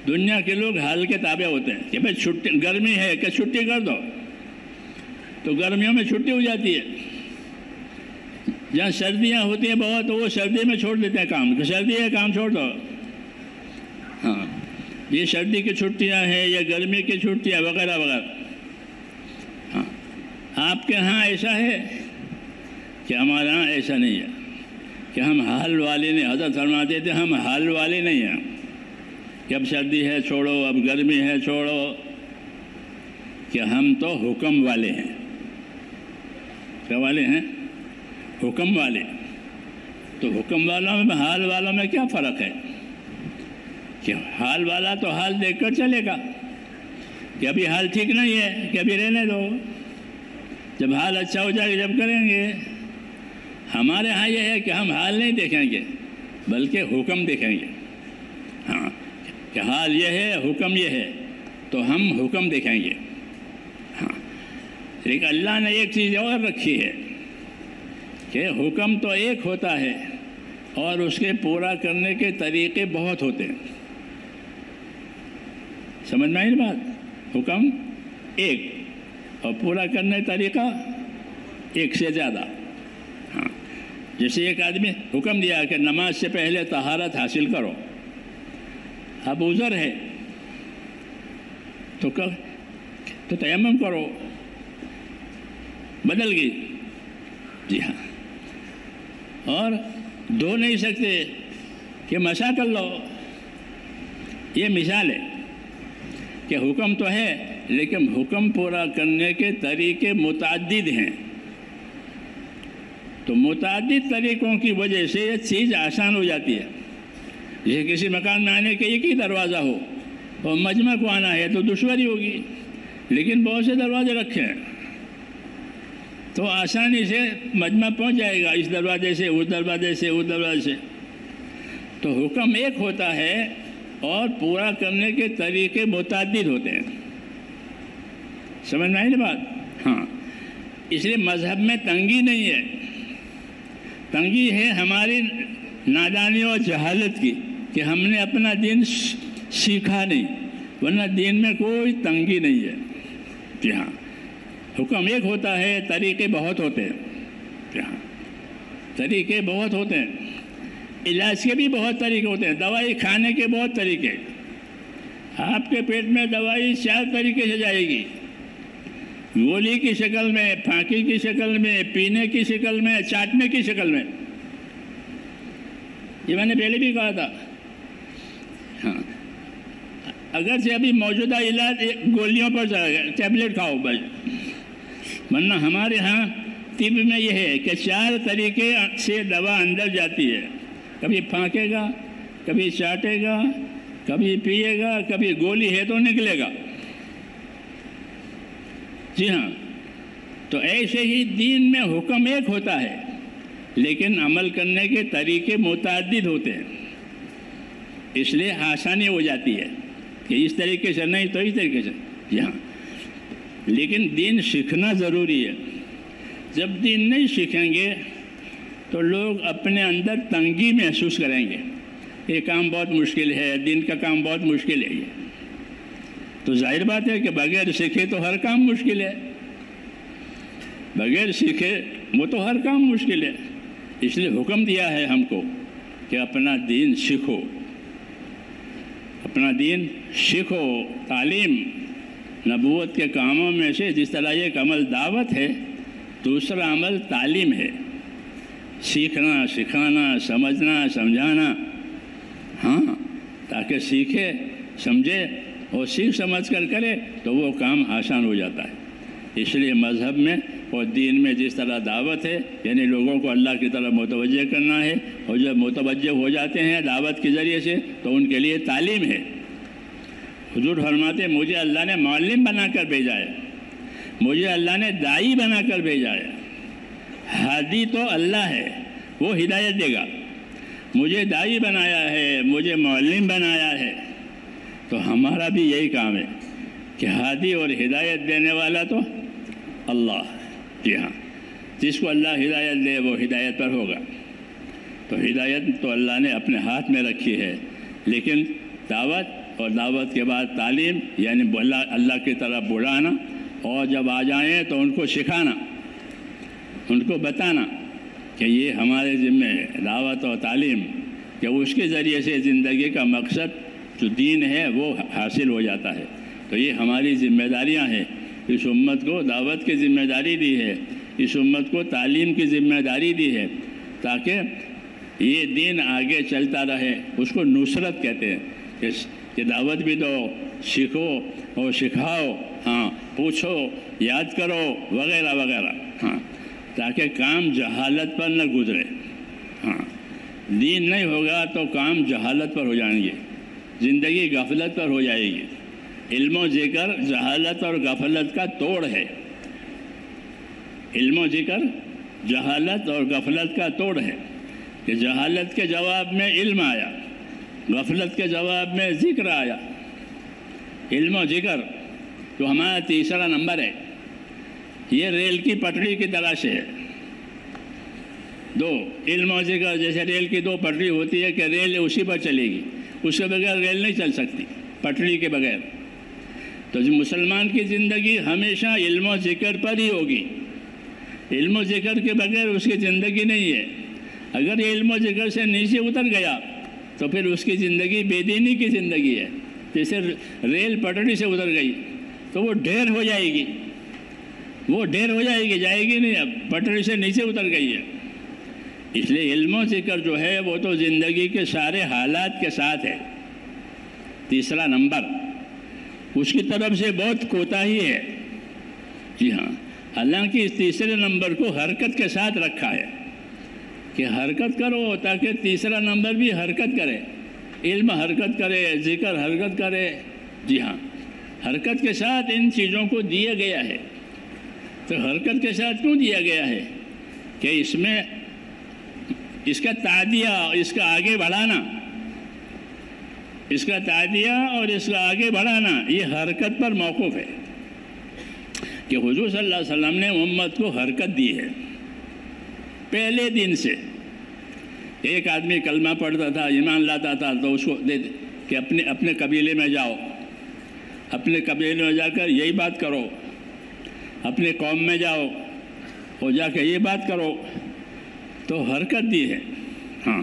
دنیا کے لوگ حال کے تابع ہوتے ہیں کہ بھئی چھٹی گرمی ہے کہ چھٹی کر دو، تو گرمیوں میں چھٹی ہو جاتی ہے۔ جہاں سردیاں ہوتی ہیں بہت، وہ سردی میں چھوڑ دیتے ہیں کام، کہ سردی ہے کام چھوڑ دو۔ ہاں، یہ سردی کی چھٹیاں ہیں یا گرمی کی چھٹیاں وغیرہ وغیرہ۔ ہاں، آپ کے ہاں ایسا ہے کہ ہمارے ہاں ایسا نہیں ہے کہ ہم حال والے نہیں۔ حضرت فرماتے تھے ہم حال والے نہیں ہیں کہ اب سردی ہے چھوڑو، اب گرمی ہے چھوڑو، کہ ہم تو حکم والے ہیں۔ کیا والے ہیں؟ حکم والے۔ تو حکم والوں میں حال والوں میں کیا فرق ہے؟ کہ حال والا تو حال دیکھ کر چلے گا کہ ابھی حال ٹھیک نہیں ہے، کہ ابھی رہنے دو، جب حال اچھا ہو جائے گا جب کریں گے۔ ہمارے ہاں یہ ہے کہ ہم حال نہیں دیکھیں گے بلکہ حکم دیکھیں گے۔ ہاں، کہ حال یہ ہے حکم یہ ہے تو ہم حکم دیکھیں گے۔ ہاں، لیکن اللہ نے ایک چیز اور رکھی ہے کہ حکم تو ایک ہوتا ہے اور اس کے پورا کرنے کے طریقے بہت ہوتے ہیں۔ سمجھ میں آئی بات؟ حکم ایک اور پورا کرنے کا طریقہ ایک سے زیادہ. ہاں، جیسے ایک آدمی حکم دیا کہ نماز سے پہلے طہارت حاصل کرو، اب عذر ہے تو تیمم کرو، بدل گئی. جی ہاں، اور دھو نہیں سکتے کہ مسح کر لو. یہ مثال ہے کہ حکم تو ہے لیکن حکم پورا کرنے کے طریقے متعدد ہیں. تو متعدد طریقوں کی وجہ سے یہ چیز آسان ہو جاتی ہے. جیسے کسی مکان میں آنے کے ایک ہی دروازہ ہو اور مجمع کو آنا ہے تو دشواری ہوگی، لیکن بہت سے دروازے رکھے ہیں تو آسانی سے مجمع پہنچ جائے گا، اس دروازے سے اس دروازے سے اس دروازے سے. تو حکم ایک ہوتا ہے اور پورا کرنے کے طریقے متعدد ہوتے ہیں. سمجھ میں آئی نا بات؟ ہاں، اس لیے مذہب میں تنگی نہیں ہے. تنگی ہے ہماری نادانی اور جہالت کی کہ ہم نے اپنا دین سیکھا نہیں، ورنہ دین میں کوئی تنگی نہیں ہے. جی ہاں، حکم ایک ہوتا ہے، طریقے بہت ہوتے ہیں. جی ہاں، طریقے بہت ہوتے ہیں. علاج کے بھی بہت طریقے ہوتے ہیں، دوائی کھانے کے بہت طریقے. آپ کے پیٹ میں دوائی 4 طریقے سے جائے گی، گولی کی شکل میں، پھانکی کی شکل میں، پینے کی شکل میں، چاٹنے کی شکل میں. یہ میں نے پہلے بھی کہا تھا. ہاں، اگرچہ ابھی موجودہ علاج گولیوں پر جائے گا، ٹیبلٹ کھاؤ بھائی، ورنہ ہمارے ہاں طب میں یہ ہے کہ 4 طریقے سے دوا اندر جاتی ہے. کبھی پھانکے گا، کبھی چاٹے گا، کبھی پیے گا، کبھی گولی ہے تو نکلے گا. جی ہاں، تو ایسے ہی دین میں حکم ایک ہوتا ہے لیکن عمل کرنے کے طریقے متعدد ہوتے ہیں. اس لیے آسانی ہو جاتی ہے کہ اس طریقے سے نہیں تو اس طریقے سے. جی ہاں، لیکن دین سیکھنا ضروری ہے. جب دین نہیں سیکھیں گے تو لوگ اپنے اندر تنگی محسوس کریں گے. یہ کام بہت مشکل ہے، دین کا کام بہت مشکل ہے. یہ تو ظاہر بات ہے کہ بغیر سیکھے تو ہر کام مشکل ہے. بغیر سیکھے وہ تو ہر کام مشکل ہے. اس لیے حکم دیا ہے ہم کو کہ اپنا دین سیکھو، اپنا دین سیکھو. تعلیم نبوت کے کاموں میں سے جس طرح ایک عمل دعوت ہے، دوسرا عمل تعلیم ہے. سیکھنا، سکھانا، سمجھنا، سمجھانا. ہاں، تاکہ سیکھے، سمجھے اور سیکھ سمجھ کر کرے تو وہ کام آسان ہو جاتا ہے. اس لیے مذہب میں اور دین میں جس طرح دعوت ہے، یعنی لوگوں کو اللہ کی طرف متوجہ کرنا ہے، اور جب متوجہ ہو جاتے ہیں دعوت کے ذریعے سے تو ان کے لیے تعلیم ہے. حضور فرماتے مجھے اللہ نے معلم بنا کر بھیجا ہے، مجھے اللہ نے داعی بنا کر بھیجا ہے. ہادی تو اللہ ہے، وہ ہدایت دے گا. مجھے داعی بنایا ہے، مجھے معلم بنایا ہے. تو ہمارا بھی یہی کام ہے کہ ہادی اور ہدایت دینے والا تو اللہ. جی ہاں، جس کو اللہ ہدایت دے وہ ہدایت پر ہوگا. تو ہدایت تو اللہ نے اپنے ہاتھ میں رکھی ہے، لیکن دعوت اور دعوت کے بعد تعلیم، یعنی اللہ کی طرف بلانا، اور جب آ جائیں تو ان کو سکھانا، ان کو بتانا کہ یہ ہمارے ذمہ ہے، دعوت اور تعلیم، کہ اس کے ذریعے سے زندگی کا مقصد جو دین ہے وہ حاصل ہو جاتا ہے. تو یہ ہماری ذمہ داریاں ہیں. اس امت کو دعوت کی ذمہ داری دی ہے، اس امت کو تعلیم کی ذمہ داری دی ہے، تاکہ یہ دین آگے چلتا رہے. اس کو نصرت کہتے ہیں کہ دعوت بھی دو، سیکھو اور سکھاؤ، ہاں، پوچھو، یاد کرو، وغیرہ وغیرہ. ہاں، تاکہ کام جہالت پر نہ گزرے. ہاں، دین نہیں ہوگا تو کام جہالت پر ہو جائیں گے، زندگی غفلت پر ہو جائے گی. علم و ذکر جہالت اور غفلت کا توڑ ہے. علم و ذکر جہالت اور غفلت کا توڑ ہے کہ جہالت کے جواب میں علم آیا، غفلت کے جواب میں ذکر آیا. علم و ذکر تو ہمارا تیسرا نمبر ہے. یہ ریل کی پٹری کی طرح سے ہے. دو علم و ذکر، جیسے ریل کی 2 پٹری ہوتی ہے کہ ریل اسی پر چلے گی، اس کے بغیر ریل نہیں چل سکتی، پٹری کے بغیر. تو مسلمان کی زندگی ہمیشہ علم و ذکر پر ہی ہوگی. علم و ذکر کے بغیر اس کی زندگی نہیں ہے. اگر یہ علم و ذکر سے نیچے اتر گیا تو پھر اس کی زندگی بے دینی کی زندگی ہے. جیسے ریل پٹڑی سے اتر گئی تو وہ ڈھیر ہو جائے گی، جائے گی نہیں، اب پٹڑی سے نیچے اتر گئی ہے. اس لیے علم و ذکر جو ہے وہ تو زندگی کے سارے حالات کے ساتھ ہے. تیسرا نمبر اس کی طرف سے بہت کوتاہی ہے. جی ہاں، حالانکہ اس تیسرے نمبر کو حرکت کے ساتھ رکھا ہے کہ حرکت کرو تاکہ تیسرا نمبر بھی حرکت کرے. علم حرکت کرے، ذکر حرکت کرے. جی ہاں، حرکت کے ساتھ ان چیزوں کو دیا گیا ہے. تو حرکت کے ساتھ کیوں دیا گیا ہے کہ اس میں اس کا تعدیہ، اس کا آگے بڑھانا، اس کا تعدیہ اور اس کا آگے بڑھانا یہ حرکت پر موقوف ہے. کہ حضور صلی اللہ علیہ وسلم نے امت کو حرکت دی ہے پہلے دن سے. ایک آدمی کلمہ پڑھتا تھا، ایمان لاتا تھا تو اس کو دے کہ اپنے قبیلے میں جاؤ، اپنے قبیلے میں جا کر یہی بات کرو، اپنے قوم میں جاؤ اور جا کے یہ بات کرو. تو حرکت دی ہے. ہاں،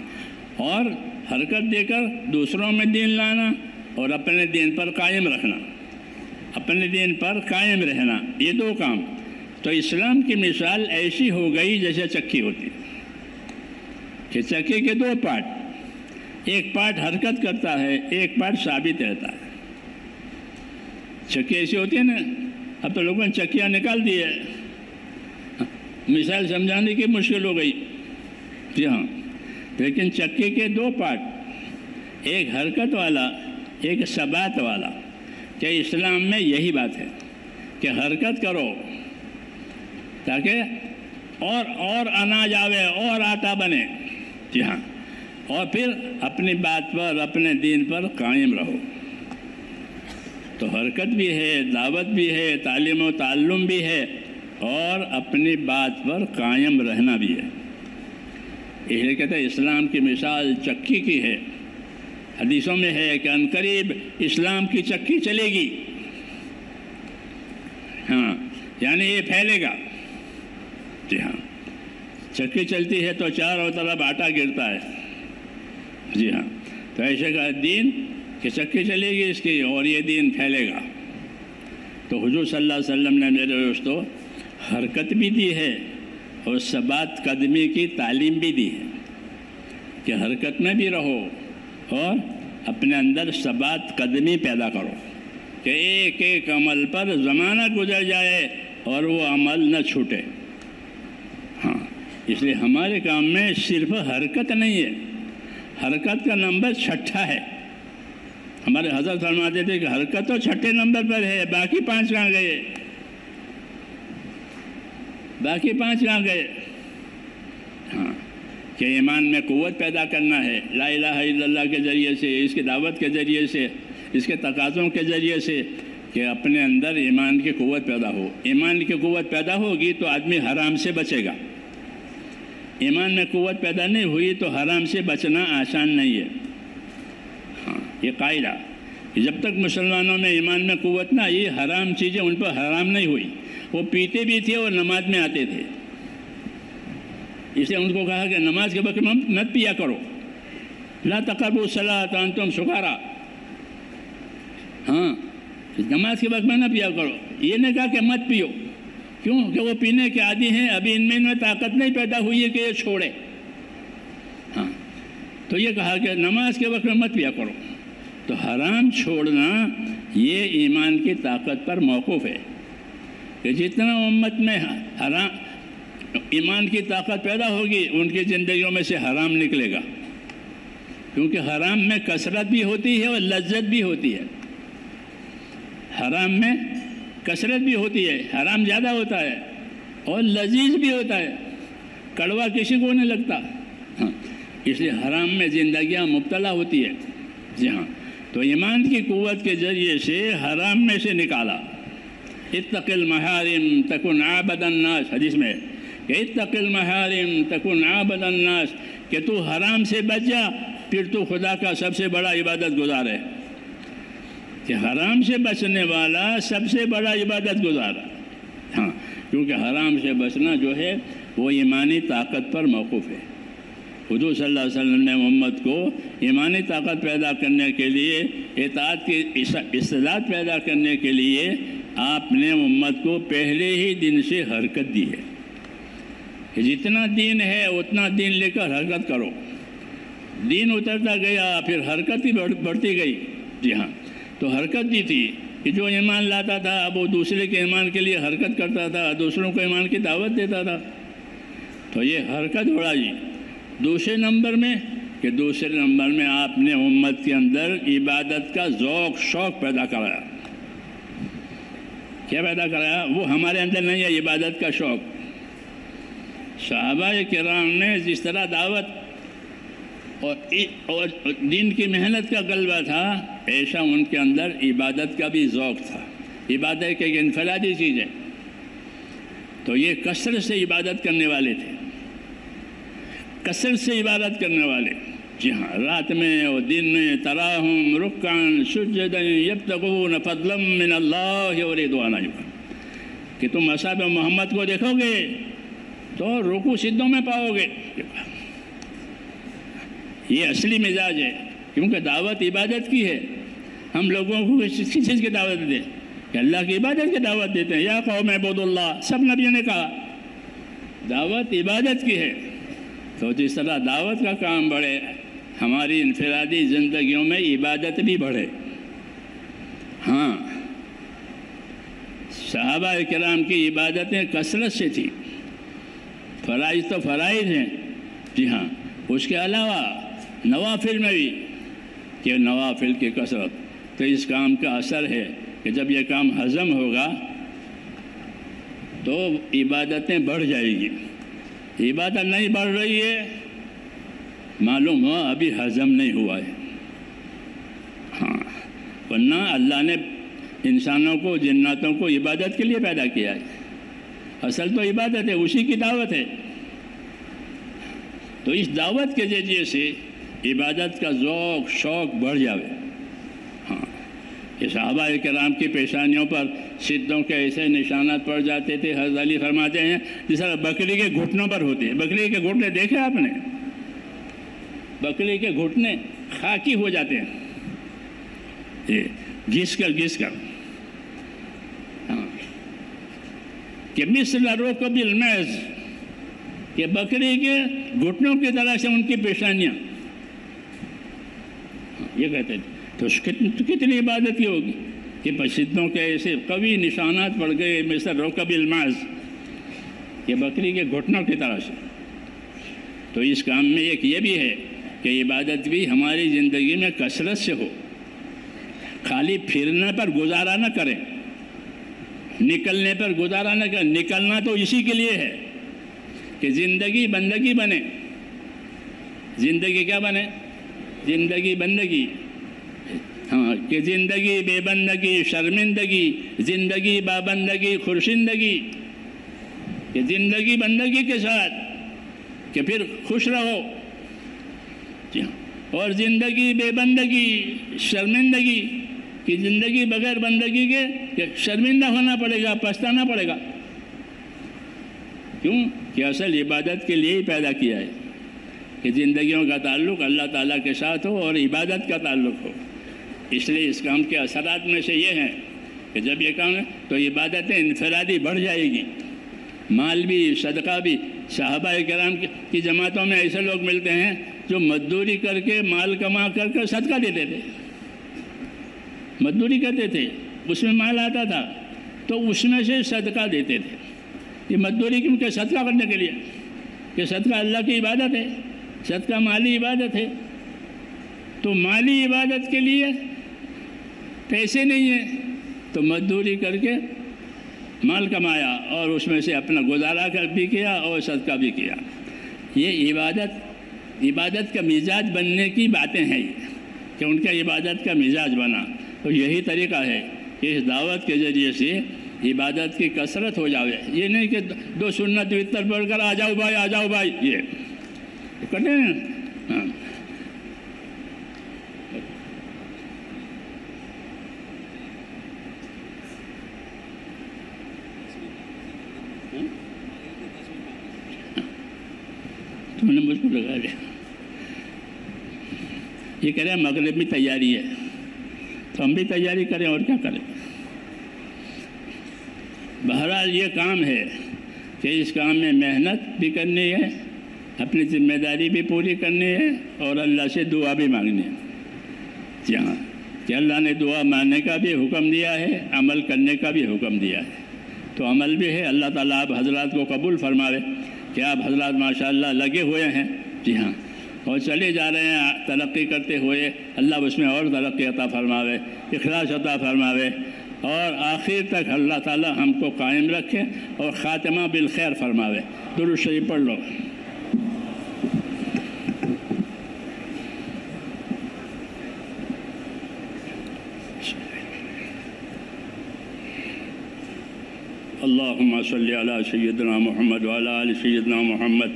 اور حرکت دے کر دوسروں میں دین لانا اور اپنے دین پر قائم رکھنا، اپنے دین پر قائم رہنا، یہ دو کام. تو اسلام کی مثال ایسی ہو گئی جیسے چکی ہوتی کہ چکے کے دو پارٹ، ایک پارٹ حرکت کرتا ہے، ایک پارٹ ثابت رہتا ہے. چکی ایسی ہوتی ہے نا، اب تو لوگوں نے چکیاں نکال دی ہے، مثال سمجھانے کی مشکل ہو گئی. جی ہاں، لیکن چکے کے دو پارٹ، ایک حرکت والا، ایک ثبات والا. کہ اسلام میں یہی بات ہے کہ حرکت کرو تاکہ اور اناج آوے اور آٹا بنے. جی ہاں، اور پھر اپنی بات پر، اپنے دین پر قائم رہو. تو حرکت بھی ہے، دعوت بھی ہے، تعلیم و تعلم بھی ہے، اور اپنی بات پر قائم رہنا بھی ہے. اس لیے کہتے ہیں اسلام کی مثال چکی کی ہے. حدیثوں میں ہے کہ عنقریب اسلام کی چکی چلے گی. ہاں، یعنی یہ پھیلے گا. جی ہاں، چکی چلتی ہے تو چاروں طرف آٹا گرتا ہے. جی ہاں، تو ایسے کا دین کہ چکی چلے گی اس کی اور یہ دین پھیلے گا. تو حضور صلی اللہ علیہ وسلم نے میرے دوستو حرکت بھی دی ہے اور ثبات قدمی کی تعلیم بھی دی ہے کہ حرکت میں بھی رہو اور اپنے اندر ثبات قدمی پیدا کرو کہ ایک ایک عمل پر زمانہ گزر جائے اور وہ عمل نہ چھوٹے. ہاں، اس لیے ہمارے کام میں صرف حرکت نہیں ہے، حرکت کا نمبر 6 ہے. ہمارے حضرت فرماتے تھے کہ حرکت تو 6 نمبر پر ہے، باقی 5 کہاں گئے؟ باقی 5 کہاں گئے؟ ہاں، کہ ایمان میں قوت پیدا کرنا ہے لا الہ الا اللہ کے ذریعے سے، اس کی دعوت کے ذریعے سے، اس کے تقاضوں کے ذریعے سے، کہ اپنے اندر ایمان کی قوت پیدا ہو. ایمان کی قوت پیدا ہوگی تو آدمی حرام سے بچے گا. ایمان میں قوت پیدا نہیں ہوئی تو حرام سے بچنا آسان نہیں ہے. ہاں، یہ قاعدہ جب تک مسلمانوں میں ایمان میں قوت نہ آئی، حرام چیزیں ان پر حرام نہیں ہوئی. وہ پیتے بھی تھے اور نماز میں آتے تھے. اس لیے ان کو کہا کہ نماز کے وقت مت پیا کرو، لا تقربوا الصلاۃ وانتم سکارا. ہاں، نماز کے وقت میں نہ پیا کرو. یہ نہیں کہا کہ مت پیو، کیوں کہ وہ پینے کے عادی ہیں، ابھی ان میں طاقت نہیں پیدا ہوئی ہے کہ یہ چھوڑے. ہاں، تو یہ کہا کہ نماز کے وقت میں مت پیا کرو. تو حرام چھوڑنا یہ ایمان کی طاقت پر موقوف ہے کہ جتنا امت میں حرام ایمان کی طاقت پیدا ہوگی ان کی زندگیوں میں سے حرام نکلے گا. کیونکہ حرام میں کثرت بھی ہوتی ہے اور لذت بھی ہوتی ہے. حرام میں کثرت بھی ہوتی ہے، حرام زیادہ ہوتا ہے اور لذیذ بھی ہوتا ہے، کڑوا کسی کو نہیں لگتا. ہاں، اس لیے حرام میں زندگیاں مبتلا ہوتی ہے. جی ہاں، تو ایمان کی قوت کے ذریعے سے حرام میں سے نکالا. اتق المحارم تکن عابد الناس، حدیث میں کہ اتق المحارم تکن عابد الناس، کہ تو حرام سے بچ جا پھر تو خدا کا سب سے بڑا عبادت گزار ہے. کہ حرام سے بچنے والا سب سے بڑا عبادت گزار ہے۔ ہاں، کیونکہ حرام سے بچنا جو ہے وہ ایمانی طاقت پر موقوف ہے۔ حضور صلی اللہ علیہ وسلم نے محمد کو ایمانی طاقت پیدا کرنے کے لیے، اطاعت کی استعداد پیدا کرنے کے لیے آپ نے محمد کو پہلے ہی دن سے حرکت دی ہے کہ جتنا دین ہے اتنا دین لے کر حرکت کرو۔ دین اترتا گیا، پھر حرکت ہی بڑھتی گئی۔ جی ہاں، تو حرکت دی تھی کہ جو ایمان لاتا تھا وہ دوسرے کے ایمان کے لیے حرکت کرتا تھا، دوسروں کو ایمان کی دعوت دیتا تھا۔ تو یہ حرکت بڑھائی۔ دوسرے نمبر میں کہ دوسرے نمبر میں آپ نے امت کے اندر عبادت کا ذوق شوق پیدا کرایا۔ کیا پیدا کرایا؟ وہ ہمارے اندر نہیں ہے عبادت کا شوق۔ صحابہ کرام نے جس طرح دعوت اور دین کی محنت کا غلبہ تھا، ایسا ان کے اندر عبادت کا بھی ذوق تھا۔ عبادت ایک انفرادی چیز ہے، تو یہ کثرت سے عبادت کرنے والے تھے، کثرت سے عبادت کرنے والے۔ جی ہاں، رات میں اور دن میں تراہم رکعا سجدا یبتغون فضلا من اللہ ورضوانا، کہ تم اصحاب محمد کو دیکھو گے تو رکوع سجدوں میں پاؤ گے۔ یہ اصلی مزاج ہے، کیونکہ دعوت عبادت کی ہے۔ ہم لوگوں کو کس چیز کی دعوت دیتے ہیں؟ کہ اللہ کی عبادت کی دعوت دیتے ہیں۔ یا قوم اعبدوا اللہ، سب نبیوں نے کہا دعوت عبادت کی ہے۔ تو جس طرح دعوت کا کام بڑھے، ہماری انفرادی زندگیوں میں عبادت بھی بڑھے۔ ہاں، صحابہ کرام کی عبادتیں کثرت سے تھی۔ فرائض تو فرائض ہیں، جی ہاں، اس کے علاوہ نوافل میں بھی کہ نوافل کی کثرت۔ تو اس کام کا اثر ہے کہ جب یہ کام ہضم ہوگا تو عبادتیں بڑھ جائے گی۔ عبادت نہیں بڑھ رہی ہے، معلوم ہوا ابھی ہضم نہیں ہوا ہے۔ ہاں، ورنہ اللہ نے انسانوں کو، جناتوں کو عبادت کے لیے پیدا کیا ہے۔ اصل تو عبادت ہے، اسی کی دعوت ہے۔ تو اس دعوت کے ذریعے سے عبادت کا ذوق شوق بڑھ جاوے۔ ہاں، کہ صحابہ کرام کی پیشانیوں پر سجدوں کے ایسے نشانات پڑ جاتے تھے، حضرت علی فرماتے ہیں جس طرح بکری کے گھٹنوں پر ہوتے ہیں۔ بکری کے گھٹنے دیکھے آپ نے؟ بکری کے گھٹنے خاکی ہو جاتے ہیں، گھس کر۔ ہاں، کہ مثل رکب المعز، کہ بکری کے گھٹنوں کی طرح سے ان کی پیشانیاں، یہ کہتے تھے۔ تو کتنی عبادت کی ہوگی کہ سجدوں کے ایسے قوی نشانات پڑ گئے، مثل رکب المعز، کہ بکری کے گھٹنوں کی طرح سے۔ تو اس کام میں ایک یہ بھی ہے کہ عبادت بھی ہماری زندگی میں کثرت سے ہو، خالی پھرنے پر گزارا نہ کریں، نکلنے پر گزارا نہ کریں۔ نکلنا تو اسی کے لیے ہے کہ زندگی بندگی بنے۔ زندگی کیا بنے؟ زندگی بندگی۔ ہاں، کہ زندگی بے بندگی شرمندگی، زندگی بابندگی خورشندگی، کہ زندگی بندگی کے ساتھ کہ پھر خوش رہو۔ جی ہاں، اور زندگی بے بندگی شرمندگی، کہ زندگی بغیر بندگی کے کہ شرمندہ ہونا پڑے گا، پچھتانا پڑے گا۔ کیوں؟ کہ اصل عبادت کے لیے ہی پیدا کیا ہے کہ زندگیوں کا تعلق اللہ تعالیٰ کے ساتھ ہو اور عبادت کا تعلق ہو۔ اس لیے اس کام کے اثرات میں سے یہ ہیں کہ جب یہ کام ہے تو عبادتیں انفرادی بڑھ جائے گی، مال بھی، صدقہ بھی۔ صحابہ کرام کی جماعتوں میں ایسے لوگ ملتے ہیں جو مزدوری کر کے، مال کما کر صدقہ دیتے تھے، مزدوری کرتے تھے، اس میں مال آتا تھا تو اس میں سے صدقہ دیتے تھے۔ یہ مزدوری کیوں؟ کہ صدقہ کرنے کے لیے، کہ صدقہ اللہ کی عبادت ہے، صدقہ مالی عبادت ہے۔ تو مالی عبادت کے لیے پیسے نہیں ہیں تو مزدوری کر کے مال کمایا اور اس میں سے اپنا گزارا بھی کیا اور صدقہ بھی کیا۔ یہ عبادت کا مزاج بننے کی باتیں ہیں کہ ان کا عبادت کا مزاج بنا۔ تو یہی طریقہ ہے کہ اس دعوت کے ذریعے سے عبادت کی کثرت ہو جاوے۔ یہ نہیں کہ دو سنت وطر پڑھ کر آ جاؤ بھائی، یہ کرتے ہیں۔ ہاں، انہوں نے مجھ کو لگا دیا. یہ کہہ رہے ہیں مغرب میں تیاری ہے تو ہم بھی تیاری کریں اور کیا کریں. بہرحال یہ کام ہے کہ اس کام میں محنت بھی کرنی ہے, اپنی ذمہ داری بھی پوری کرنی ہے اور اللہ سے دعا بھی مانگنی ہے. جی ہاں, کہ اللہ نے دعا ماننے کا بھی حکم دیا ہے, عمل کرنے کا بھی حکم دیا ہے, تو عمل بھی ہے. اللہ تعالیٰ آپ حضرات کو قبول فرماوے کہ آپ حضرات ماشاءاللہ لگے ہوئے ہیں. جی ہاں, اور چلے جا رہے ہیں ترقی کرتے ہوئے. اللہ اس میں اور ترقی عطا فرماوے, اخلاص عطا فرماوے, اور آخر تک اللہ تعالیٰ ہم کو قائم رکھے اور خاتمہ بالخیر فرماوے. درود شریف پڑھ لو. اللهم صل على سيدنا محمد وعلى آل سيدنا محمد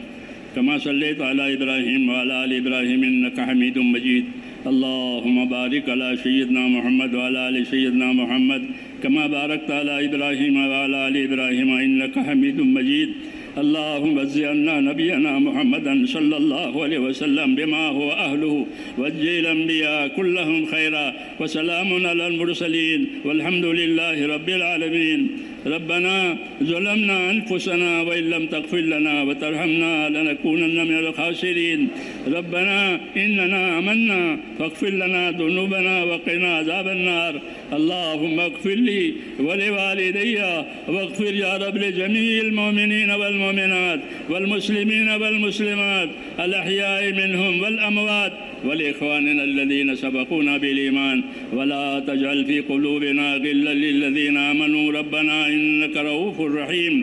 كما صليت على إبراهيم وعلى آل إبراهيم إنك حميد مجيد. اللهم بارك على سيدنا محمد وعلى آل سيدنا محمد كما باركت على إبراهيم وعلى آل إبراهيم إنك حميد مجيد. اللهم اجعلنا نبينا محمدا صلى الله عليه وسلم بما هو أهله واجعل الأنبياء كلهم خيرا وسلام على المرسلين والحمد لله رب العالمين. ربنا ظلمنا أنفسنا وإن لم تغفر لنا وترحمنا لنكونن من الخاسرين. ربنا إننا آمنا فاغفر لنا ذنوبنا وقنا عذاب النار. اللهم اغفر لي ولوالدي واغفر يا رب لجميع المؤمنين والمؤمنات والمسلمين والمسلمات الأحياء منهم والأموات ولإخواننا الذين سبقونا بالإيمان ولا تجعل في قلوبنا غلا للذين آمنوا ربنا إنك رؤوف رحيم.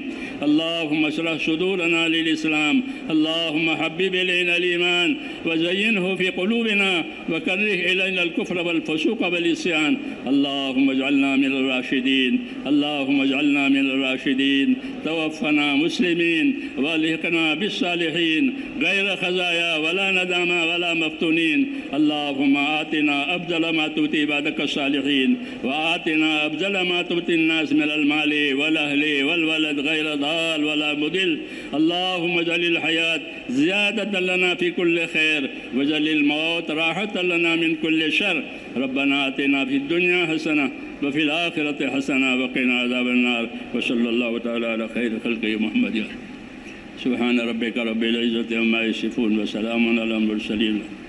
اللهم اشرح صدورنا للإسلام. اللهم حبب إلينا الإيمان وزينه في قلوبنا وكره إلينا الكفر والفسوق والعصيان. اللهم اجعلنا من الراشدين. اللهم اجعلنا من الراشدين. توفنا مسلمين والحقنا بالصالحين غير خزايا ولا ندامى ولا مفتونين. اللهم آتنا أفضل ما تؤتي عبادك الصالحين وآتنا أفضل ما تؤتي الناس من المال والأهل والولد غير ضال ولا مضل. اللهم اجعل الحياة زيادة لنا في كل خير واجعل الموت راحة لنا من كل شر. ربنا آتنا في الدنيا حسنة وفي الآخرة حسنة وقنا عذاب النار. وصلى الله تعالى على خير خلقه محمد. سبحان ربك رب العزة عما يصفون وسلام على المرسلين.